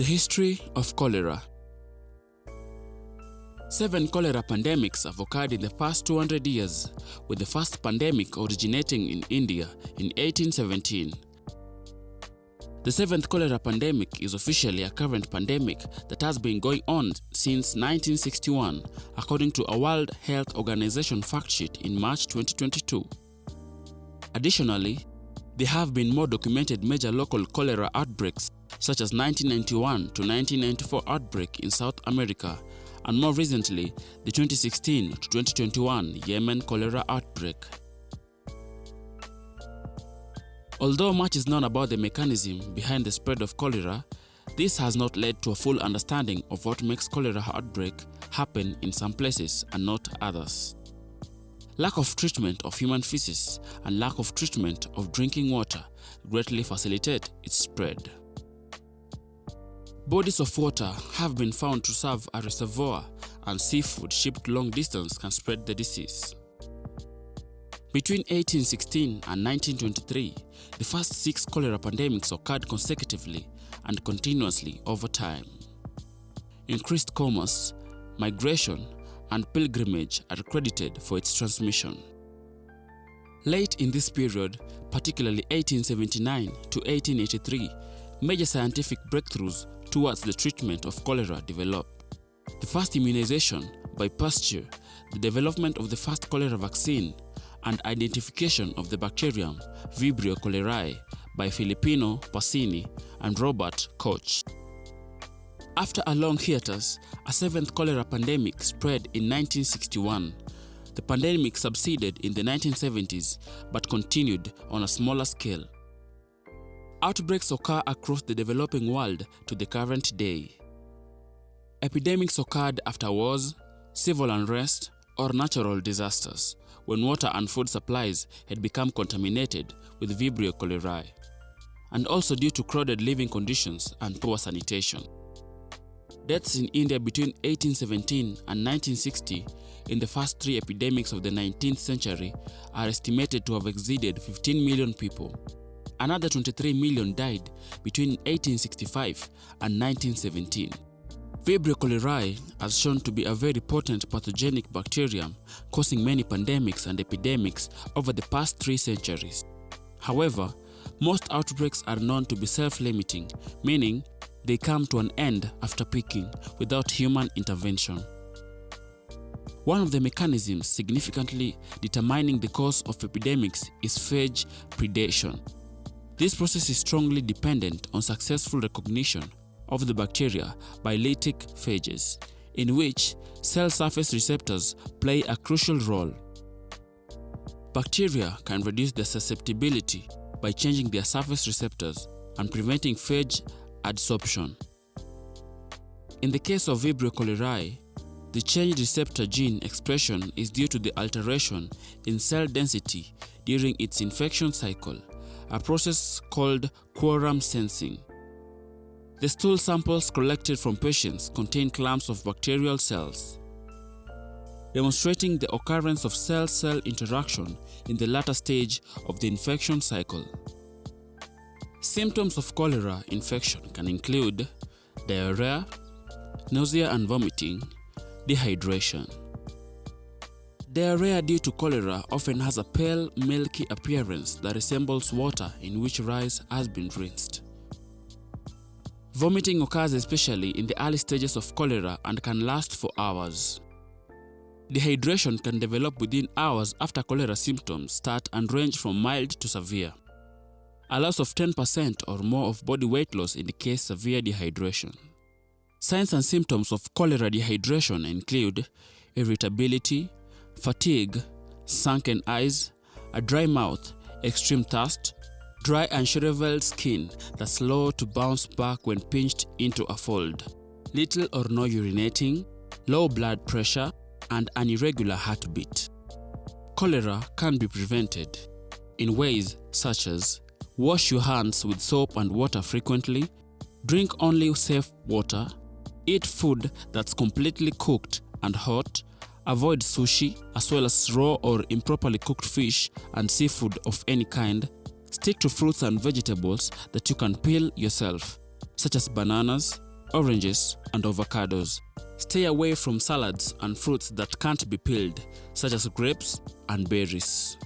The history of cholera. 7 cholera pandemics have occurred in the past 200 years, with the first pandemic originating in India in 1817. The 7th cholera pandemic is officially a current pandemic that has been going on since 1961, according to a World Health Organization fact sheet in March 2022. Additionally, there have been more documented major local cholera outbreaks, such as 1991 to 1994 outbreak in South America, and more recently, the 2016 to 2021 Yemen cholera outbreak. Although much is known about the mechanism behind the spread of cholera, this has not led to a full understanding of what makes cholera outbreak happen in some places and not others. Lack of treatment of human feces and lack of treatment of drinking water greatly facilitate its spread. Bodies of water have been found to serve a reservoir, and seafood shipped long distance can spread the disease. Between 1816 and 1923, the first 6 cholera pandemics occurred consecutively and continuously over time. Increased commerce, migration, and pilgrimage are credited for its transmission. Late in this period, particularly 1879 to 1883, major scientific breakthroughs towards the treatment of cholera developed. The first immunization by Pasteur, the development of the first cholera vaccine, and identification of the bacterium Vibrio cholerae by Filippino Passini and Robert Koch. After a long hiatus, a 7th cholera pandemic spread in 1961. The pandemic subsided in the 1970s but continued on a smaller scale. Outbreaks occur across the developing world to the current day. Epidemics occurred after wars, civil unrest, or natural disasters, when water and food supplies had become contaminated with Vibrio cholerae, and also due to crowded living conditions and poor sanitation. Deaths in India between 1817 and 1960 in the first 3 epidemics of the 19th century are estimated to have exceeded 15 million people. Another 23 million died between 1865 and 1917. Vibrio cholerae has shown to be a very potent pathogenic bacterium causing many pandemics and epidemics over the past 3 centuries. However, most outbreaks are known to be self-limiting, meaning they come to an end after peaking without human intervention. One of the mechanisms significantly determining the cause of epidemics is phage predation. This process is strongly dependent on successful recognition of the bacteria by lytic phages, in which cell surface receptors play a crucial role. Bacteria can reduce their susceptibility by changing their surface receptors and preventing phage adsorption. In the case of Vibrio cholerae, the changed receptor gene expression is due to the alteration in cell density during its infection cycle, a process called quorum sensing. The stool samples collected from patients contain clumps of bacterial cells, demonstrating the occurrence of cell-cell interaction in the latter stage of the infection cycle. Symptoms of cholera infection can include diarrhea, nausea and vomiting, dehydration. Diarrhea due to cholera often has a pale, milky appearance that resembles water in which rice has been rinsed. Vomiting occurs especially in the early stages of cholera and can last for hours. Dehydration can develop within hours after cholera symptoms start and range from mild to severe. A loss of 10% or more of body weight loss indicates severe dehydration. Signs and symptoms of cholera dehydration include irritability, fatigue, sunken eyes, a dry mouth, extreme thirst, dry and shriveled skin that's slow to bounce back when pinched into a fold, little or no urinating, low blood pressure, and an irregular heartbeat. Cholera can be prevented in ways such as wash your hands with soap and water frequently, drink only safe water, eat food that's completely cooked and hot, avoid sushi as well as raw or improperly cooked fish and seafood of any kind, stick to fruits and vegetables that you can peel yourself, such as bananas, oranges, and avocados. Stay away from salads and fruits that can't be peeled, such as grapes and berries.